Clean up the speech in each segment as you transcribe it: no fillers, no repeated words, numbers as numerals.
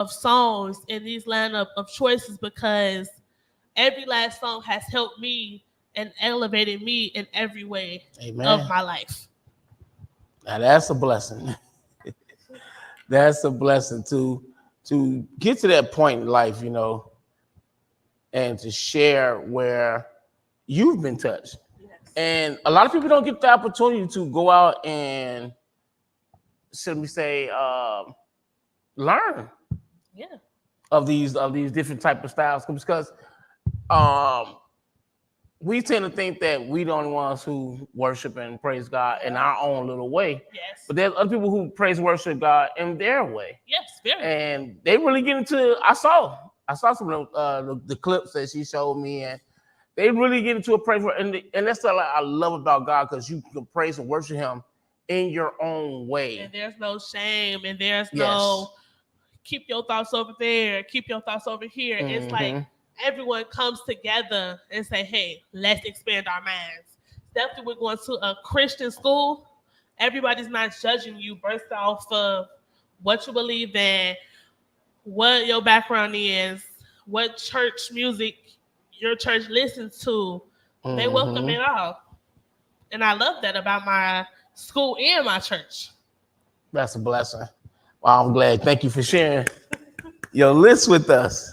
of songs in these lineup of choices because every last song has helped me and elevated me in every way of Amen. my life. Now that's a blessing. That's a blessing to get to that point in life, and to share where you've been touched. Yes. And a lot of people don't get the opportunity to go out and, should we say, learn Yeah. of these different type of styles because um, we tend to think that we the only ones who worship and praise God in our own little way, Yes. but there's other people who praise and worship God in their way, Yes. Very. and they really get into. I saw some of the clips that she showed me, and they really get into a praise for, and that's what I love about God because you can praise and worship Him in your own way. And there's no shame, and there's Yes. no keep your thoughts over there, keep your thoughts over here. It's like Mm-hmm. everyone comes together and say, hey, let's expand our minds. Definitely, we're going to a Christian school. Everybody's not judging you based off of what you believe in, what your background is, what church music your church listens to. They welcome Mm-hmm. it all. And I love that about my school and my church. That's a blessing. Well, I'm glad. Thank you for sharing your list with us.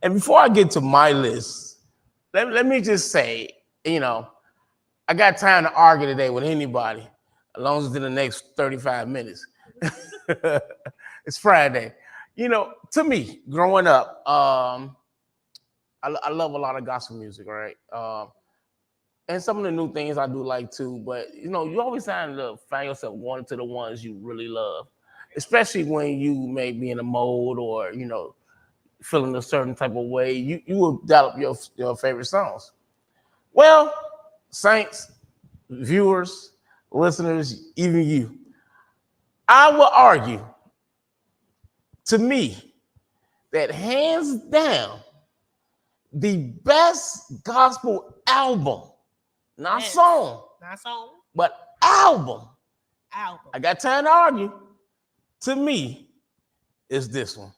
And before I get to my list, let me just say, I got time to argue today with anybody, as long as it's in the next 35 minutes. It's Friday. To me, growing up, I love a lot of gospel music, right? And some of the new things I do like too, but you always find yourself going to the ones you really love, especially when you may be in a mode or feeling a certain type of way. You will develop your favorite songs. Well, saints, viewers, listeners, even you, I will argue to me that hands down the best gospel album, not Yes. song, Not song, but album, album. I got time to argue, to me, is this one.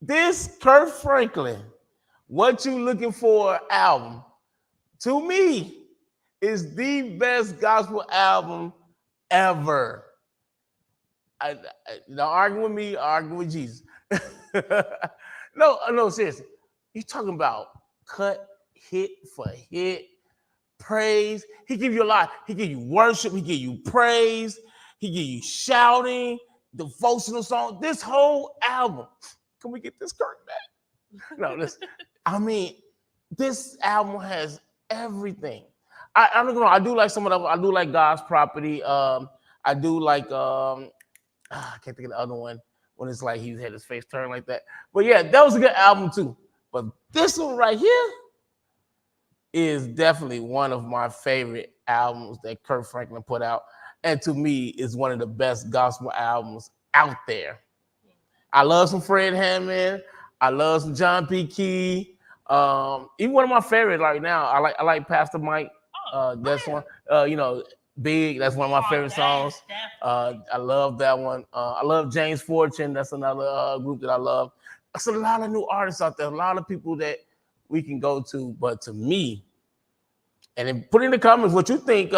This Kirk Franklin, What You Looking For album, to me, is the best gospel album ever. Don't argue with me, argue with Jesus. No, seriously. You're talking about cut hit for hit, praise. He give you a lot. He give you worship. He give you praise. He give you shouting, devotional song. This whole album. Can we get this Kirk back? No, I mean, this album has everything. I don't know. I do like some of them. I do like God's Property. I do like I can't think of the other one when it's like he had his face turned like that. But yeah, that was a good album too. But this one right here is definitely one of my favorite albums that Kirk Franklin put out, and to me is one of the best gospel albums out there. I love some Fred Hammond. I love some John P. Key. Even one of my favorites right now. I like Pastor Mike. That's one. Big. That's one of my favorite songs. I love that one. I love James Fortune. That's another group that I love. There's a lot of new artists out there. A lot of people that we can go to. But to me, and then put in the comments what you think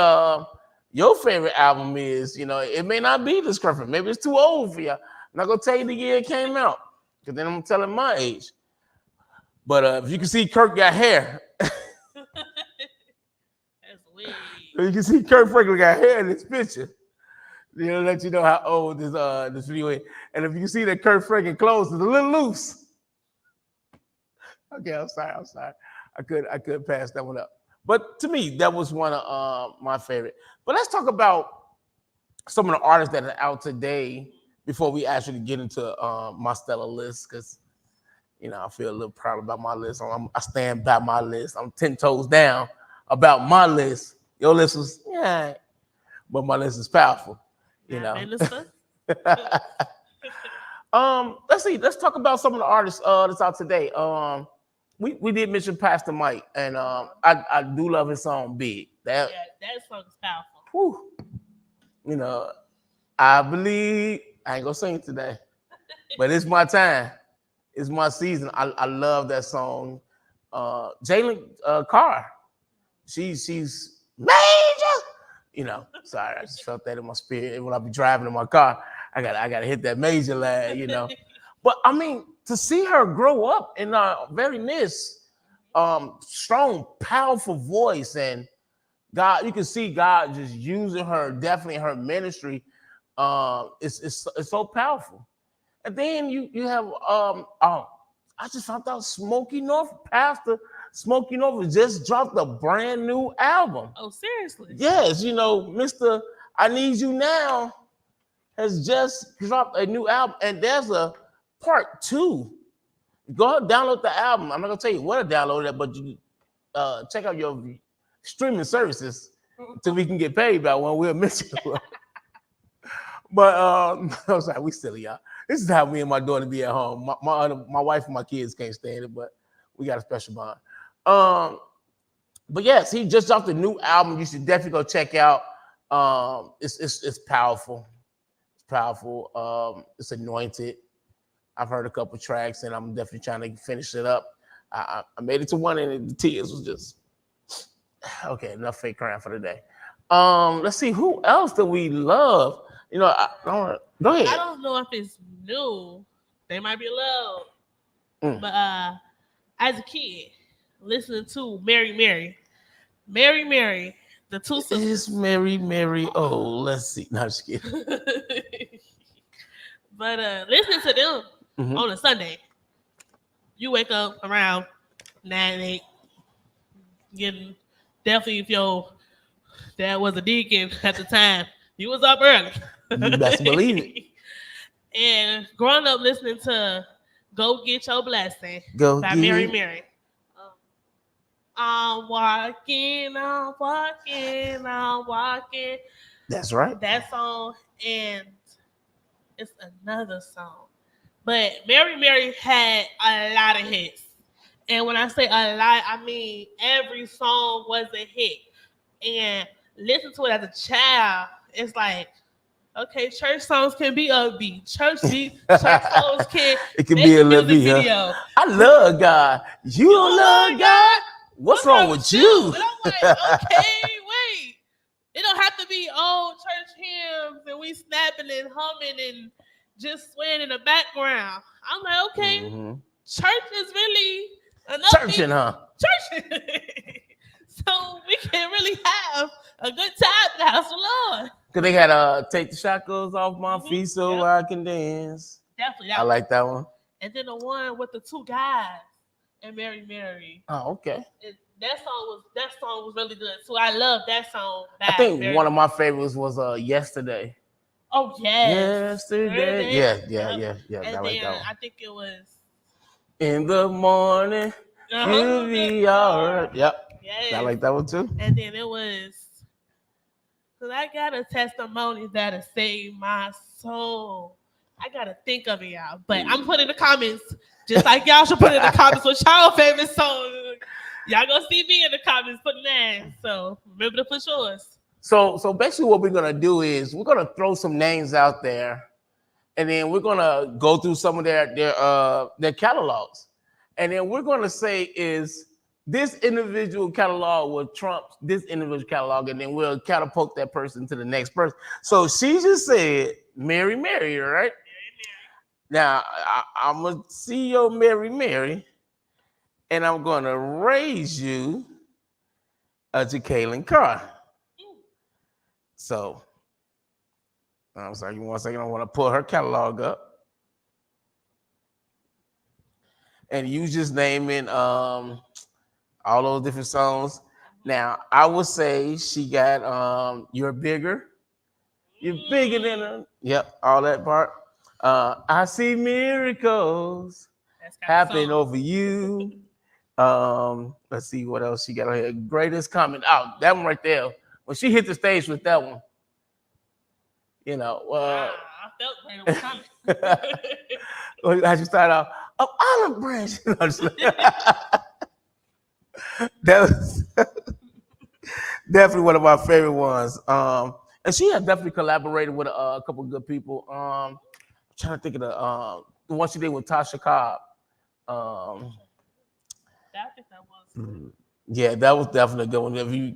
your favorite album is. It may not be this perfect. Maybe it's too old for you. I'm not gonna tell you the year it came out, because then I'm telling my age. But if you can see Kirk got hair, That's weird. you can see Kirk Franklin got hair in this picture. Let you know how old this video is. And if you see that Kirk Franklin clothes is a little loose. Okay, I'm sorry. I could pass that one up. But to me, that was one of my favorite. But let's talk about some of the artists that are out today before we actually get into my stellar list, because I feel a little proud about my list. I stand by my list. I'm 10 toes down about my list. Your list was, yeah, but my list is powerful. Minister. Let's see. Let's talk about some of the artists that's out today. We did mention Pastor Mike, and I do love his song "Big." That song is powerful. Whew, I believe I ain't gonna sing it today, but it's my time. It's my season. I love that song. Jalen Carr. She's major. You know, sorry, I just felt that in my spirit. When I be driving in my car, I gotta hit that major lag, you know. But I mean, to see her grow up in our very midst, strong, powerful voice, and God, you can see God just using her, definitely her ministry. It's so powerful. And then you have I just found out Smokey North, Pastor Smokey North just dropped a brand new album. Oh, seriously? Yes, you know, Mr. I Need You Now has just dropped a new album, and there's a part 2. Go ahead, download the album. I'm not gonna tell you where to download it, but you check out your streaming services so we can get paid by when we'll miss you. But I'm sorry, we silly, y'all. This is how me and my daughter be at home. My wife and my kids can't stand it, but we got a special bond. But yes, he just dropped a new album. You should definitely go check out. It's powerful. It's powerful. It's anointed. I've heard a couple tracks, and I'm definitely trying to finish it up. I made it to one, and the tears was just okay. Enough fake crying for the day. Let's see who else do we love. You know, go ahead. I don't know if it's new. They might be low. But as a kid, listening to Mary, the two sisters. Is Mary. Oh, let's see. No, just kidding. But listening to them on a Sunday, you wake up around 9, 8, getting definitely if your dad was a deacon at the time, you was up early. You best believe it. And growing up listening to Go Get Your Blessing by Mary. I'm walking. That's right. That song, and it's another song. But Mary had a lot of hits. And when I say a lot, I mean every song was a hit. And listen to it as a child, it's like, okay, church songs can be upbeat. Church songs can it can be a little bit. Huh? I love God. You don't love God? What's wrong with you? And I'm like, okay, wait. It don't have to be old church hymns and we snapping and humming and just swaying in the background. I'm like, okay, church is really churching, huh? Churching. So we can really have a good time in the house of the Lord. Because they had Take the Shackles Off My Feet So I Can Dance. Definitely. I like that one. And then the one with the two guys and Mary. Oh, okay. That song was really good. So I love that song. I think one of my favorites was Yesterday. Oh, yes. Yesterday. Yeah. And I like then that one. I think it was In the Morning, you'll be all right. Yep. Yes. I like that one too. And then it was, because I got a testimony that'll save my soul. I got to think of it, y'all. But I'm putting in the comments, just like y'all should put in the comments what y'all favorite song. Y'all gonna see me in the comments putting that. So remember to put yours. So basically what we're going to do is we're going to throw some names out there, and then we're going to go through some of their catalogs. And then we're going to say, is this individual catalog will trump this individual catalog, and then we'll catapult that person to the next person. So she just said Mary, right? Mary. Now I'm gonna see your Mary, and I'm gonna raise you to Kaylin Carr. So I'm sorry, give me 1 second. I want to pull her catalog up, and you just naming all those different songs. Now, I would say she got You're Bigger. You're bigger than her. Yep, all that part. I see miracles happen over you. Let's see what else she got on here. Greatest Common. Oh, that one right there. When she hit the stage with that one, you know. I felt like it was coming. How'd you start off? Olive branch. That was definitely one of my favorite ones. And she has definitely collaborated with a couple of good people. trying to think of the one she did with Tasha Cobb. Um, I think that was. yeah, that was definitely a good one. If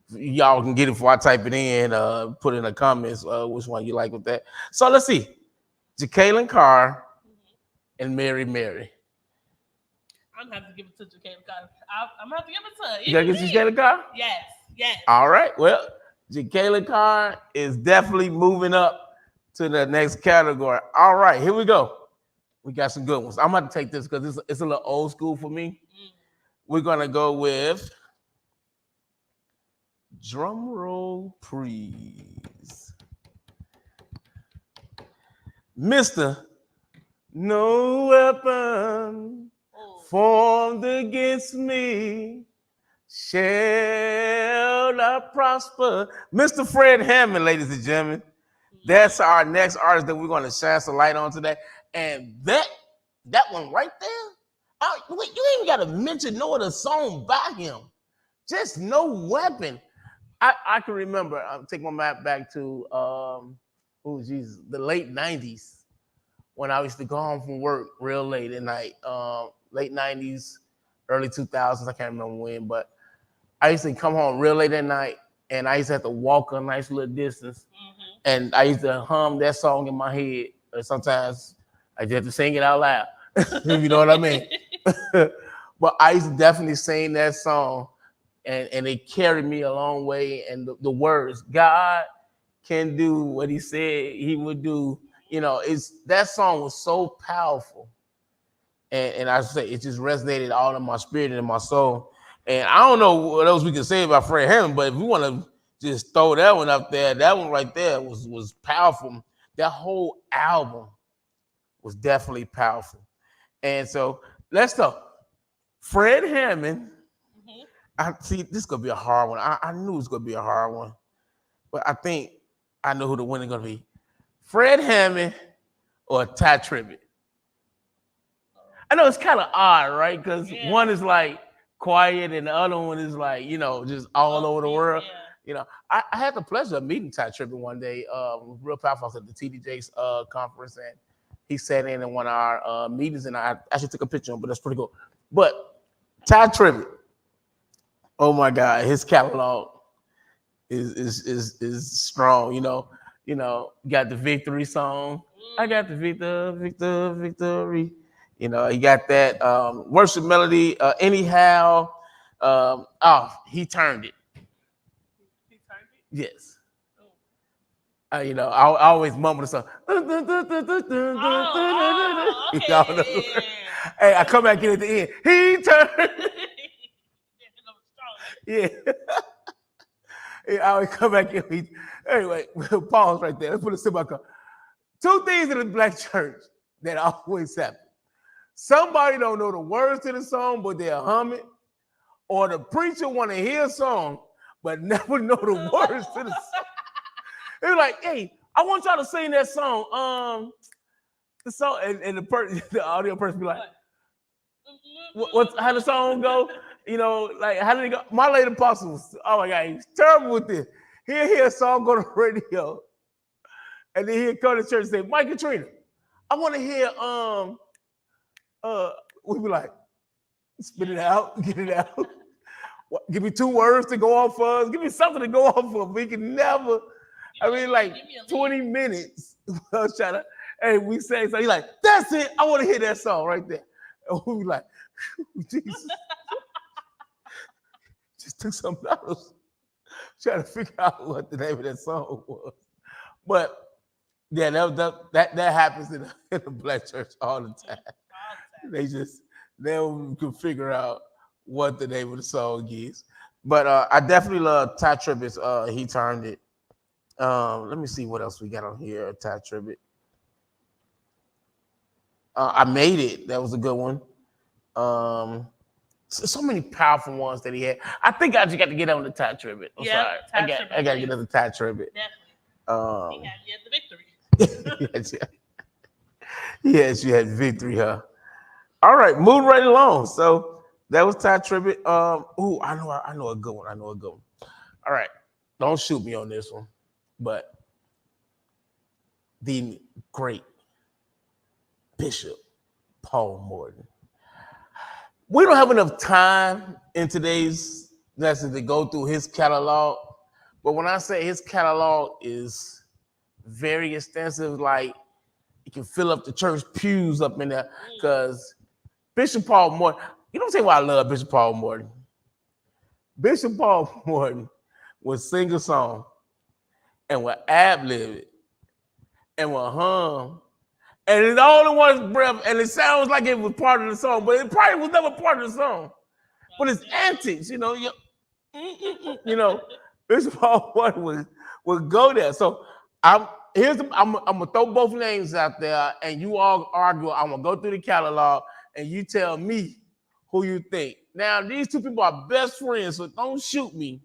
y'all can get it before I type it in, put in the comments which one you like with that. So let's see. Jacqueline Carr and Mary Mary. I'm gonna have to give it to Jacqueline Carr. I'm gonna have to give it to her. You gotta get Jacqueline Carr? Yes, yes. All right. Well, Jacqueline Carr is definitely moving up to the next category. All right, here we go. We got some good ones. I'm going to take this because it's a little old school for me. We're going to go with drum roll, please. Mr. No weapon formed against me shall not prosper. Mr. Fred Hammond, ladies and gentlemen. That's our next artist that we're going to shine some light on today. And that one right there, you ain't even got to mention no other song by him. Just No Weapon. I can remember, I'll take my map back to, the late 90s when I used to go home from work real late at night. Late 90s, early 2000s, I can't remember when, but I used to come home real late at night and I used to have to walk a nice little distance. And I used to hum that song in my head. Or sometimes I just have to sing it out loud. You know what I mean? But I used to definitely sing that song. And it carried me a long way. And the words, God can do what he said he would do. You know, that song was so powerful. And I say it just resonated all in my spirit and in my soul. And I don't know what else we can say about Fred Hammond, but if we want to just throw that one up there, that one right there was powerful. That whole album was definitely powerful. And so let's talk. Fred Hammond. I see this is gonna be a hard one. I knew it was gonna be a hard one, but I think I know who the winner gonna be. Fred Hammond or Ty Tribbett. I know it's kind of odd, right? Because one is like quiet and the other one is like, just all over the world. Yeah. I had the pleasure of meeting Ty Tribbett one day. Real powerful. I was at the TDJ's conference and he sat in one of our meetings and I actually took a picture of him, but that's pretty cool. But Ty Tribbett, oh my God, his catalog is strong. You got the Victory song. I got the victory. He got that worship melody. Anyhow, he turned it. He turned it? Yes. I always mumble the song. Okay. Hey, I come back in at the end. He turned. Yeah. I always come back in. Anyway, pause right there. Let's put a symbol. Two things in the black church that always happen. Somebody don't know the words to the song, but they'll hum it. Or the preacher want to hear a song, but never know the words to the song. They're like, hey, I want y'all to sing that song. The song, and the audio person be like, how the song go? Like how did it go? My late apostle was, oh my God, he's terrible with this. He'll hear a song go to the radio, and then he'll come to church and say, Mike and Trina, I want to hear we be like, spit it out, get it out. Give me 2 words to go off of. Give me something to go off of. We can never. Like 20 minutes. I was trying to, hey, we say so. He's like, that's it. I want to hear that song right there. And we be like, Jesus. Just took some notes. Trying to figure out what the name of that song was. But yeah, that happens in the black church all the time. They can figure out what the name of the song is. But I definitely love Ty Tribbett's He Turned It. Let me see what else we got on here. Ty Tribbett. I Made It. That was a good one. So many powerful ones that he had. I think I just got to get on the Ty Tribbett. I'm sorry. I got to get on the Ty Tribbett. Definitely. He had the victory. Yes, you had victory, huh? All right, moving right along. So that was Ty Tribbett. I know a good one. All right, don't shoot me on this one, but the great Bishop Paul Morton. We don't have enough time in today's lesson to go through his catalog, but when I say his catalog is very extensive, like you can fill up the church pews up in there, because Bishop Paul Morton, you don't say why I love Bishop Paul Morton. Bishop Paul Morton would sing a song and would ad-lib it and would hum. And it's all in one breath, and it sounds like it was part of the song, but it probably was never part of the song. But it's antics, you know. Bishop Paul Morton would go there. So I'm gonna throw both names out there, and you all argue. I'm gonna go through the catalog, and you tell me who you think. Now these two people are best friends, so don't shoot me.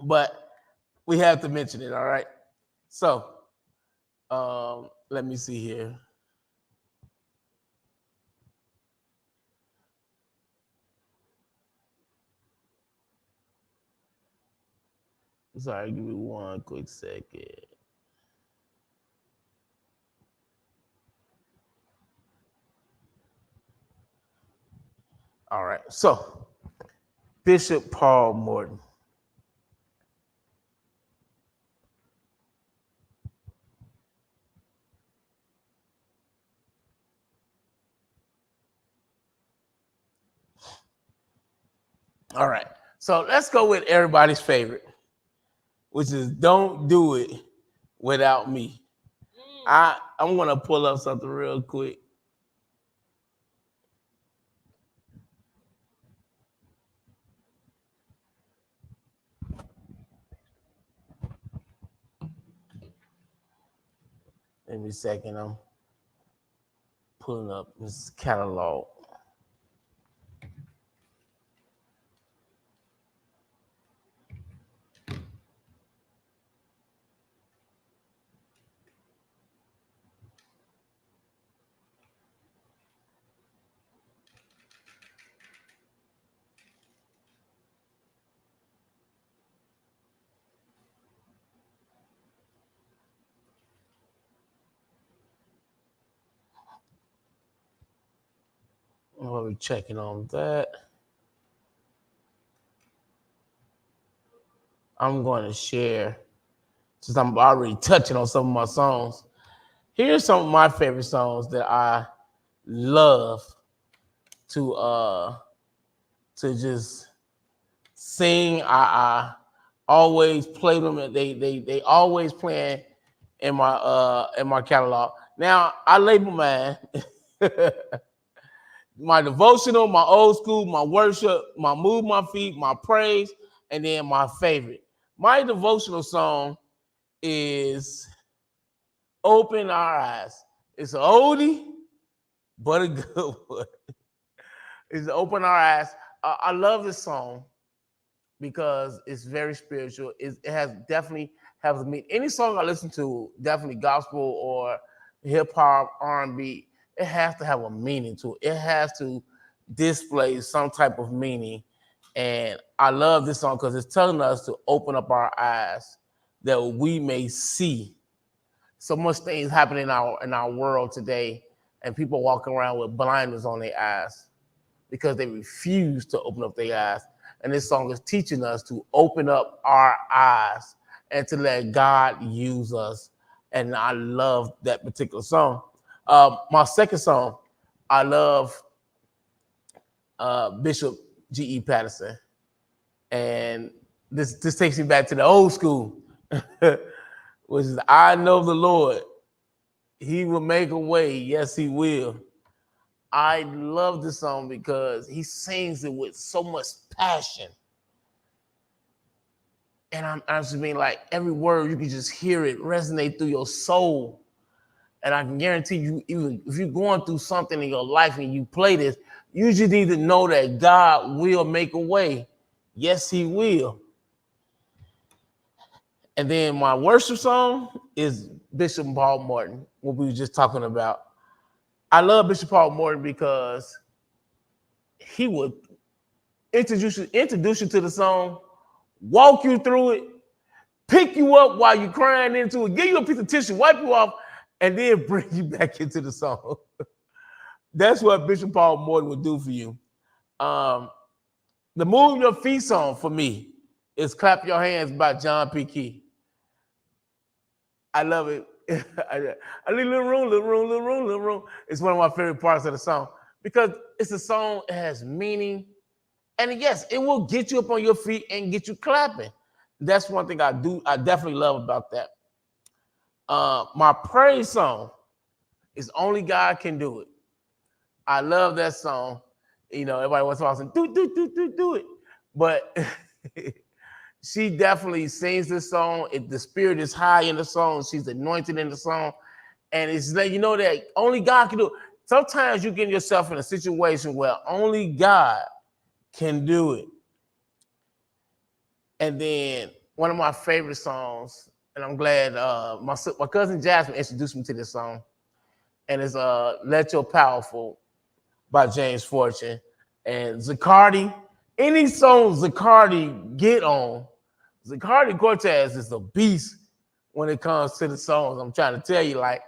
But we have to mention it, all right? So let me see here. Sorry, give me one quick second. All right, so Bishop Paul Morton. All right, so let's go with everybody's favorite, which is "Don't Do It Without Me." I'm gonna pull up something real quick. Give me a second. I'm pulling up this catalog. I'll be checking on that. I'm going to share, since I'm already touching on some of my songs. Here's some of my favorite songs that I love to just sing. I always play them, and they always playing in my catalog. Now I label mine my devotional, my old school, my worship, my move my feet, my praise, and then my favorite. My devotional song is "Open Our Eyes." It's an oldie, but a good one. It's "Open Our Eyes." I love this song because it's very spiritual. It has definitely has me. Any song I listen to, definitely gospel or hip hop, R&B, it has to have a meaning to it. It has to display some type of meaning. And I love this song because it's telling us to open up our eyes that we may see. So much things happening in our world today, and people walking around with blinders on their eyes because they refuse to open up their eyes. And this song is teaching us to open up our eyes and to let God use us. And I love that particular song. My second song, I love Bishop G.E. Patterson. And this takes me back to the old school, which is "I know the Lord, He will make a way. Yes, He will." I love this song because he sings it with so much passion. And I'm just being like, every word, you can just hear it resonate through your soul. And I can guarantee you, even if you're going through something in your life and you play this, you just need to know that God will make a way. Yes, He will. And then my worship song is Bishop Paul Morton, what we were just talking about. I love Bishop Paul Morton because he would introduce you to the song, walk you through it, pick you up while you're crying into it, give you a piece of tissue, wipe you off, and then bring you back into the song. That's what Bishop Paul Morton would do for you. Um, the Move Your Feet song for me is Clap Your Hands by John P. Key. I love it. I need a little room, little room, little room, little room. It's one of my favorite parts of the song because it's a song that has meaning. And yes, it will get you up on your feet and get you clapping. That's one thing I definitely love about that. My praise song is Only God Can Do It. I love that song. You know, everybody wants to say, do it. But she definitely sings this song. The spirit is high in the song. She's anointed in the song. And it's letting you know that only God can do it. Sometimes you get yourself in a situation where only God can do it. And then one of my favorite songs, and I'm glad my cousin Jasmine introduced me to this song, and it's Let Your Powerful by James Fortune. And Zacardi, any song Zacardi get on, Zacardi Cortez is a beast when it comes to the songs. I'm trying to tell you, like,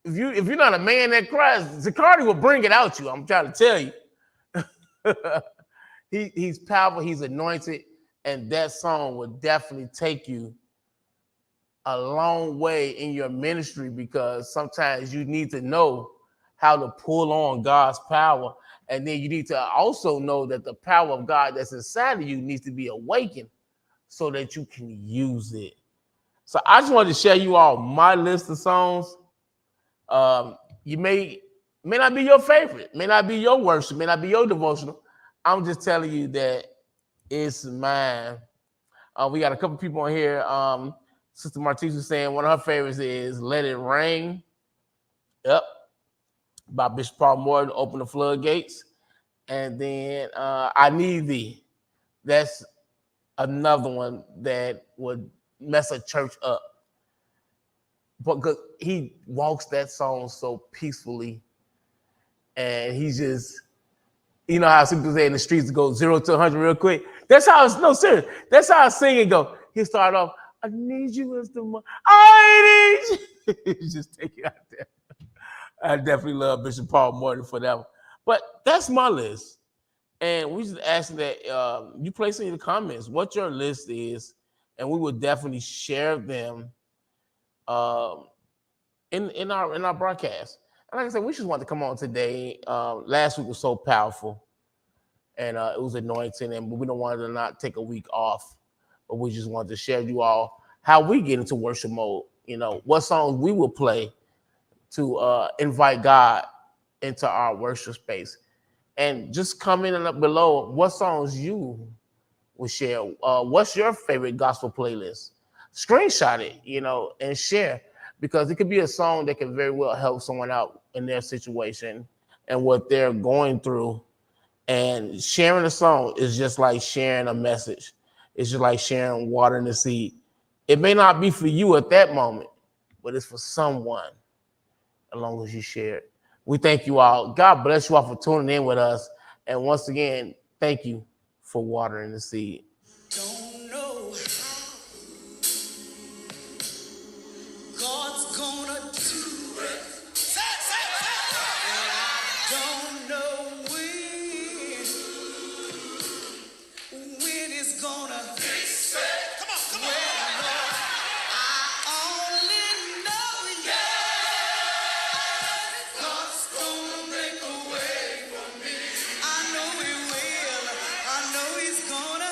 if you're not a man that cries, Zacardi will bring it out you. I'm trying to tell you. He's powerful, he's anointed, and that song will definitely take you a long way in your ministry because sometimes you need to know how to pull on God's power. And then you need to also know that the power of God that's inside of you needs to be awakened so that you can use it. So I just wanted to share you all my list of songs. You may not be your favorite, may not be your worship, may not be your devotional. I'm just telling you that it's mine. We got a couple people on here. Sister Martise was saying one of her favorites is Let It Rain. Yep. By Bishop Paul Morton, Open the Floodgates. And then I Need Thee. That's another one that would mess a church up. Because he walks that song so peacefully. And he just, you know how some people say in the streets go 0 to 100 real quick? That's how it's, no, serious. That's how singing go. He start off, I need you as the one. I need you. Just take it out there. I definitely love Bishop Paul Morton for that one. But that's my list. And we just asking that you place in the comments what your list is, and we will definitely share them in our broadcast. And like I said, we just want to come on today. Last week was so powerful, and it was anointing, and we don't want to not take a week off, but we just wanted to share you all how we get into worship mode. You know, what songs we will play to invite God into our worship space. And just comment up below what songs you will share. What's your favorite gospel playlist? Screenshot it, you know, and share, because it could be a song that can very well help someone out in their situation and what they're going through. And sharing a song is just like sharing a message. It's just like sharing water in the seed. It may not be for you at that moment, but it's for someone, as long as you share it. We thank you all. God bless you all for tuning in with us. And once again, thank you for watering the seed. Don't know how God's gonna do it. And I don't know when it's gonna fix it. Come on. I know he will. I know he's gonna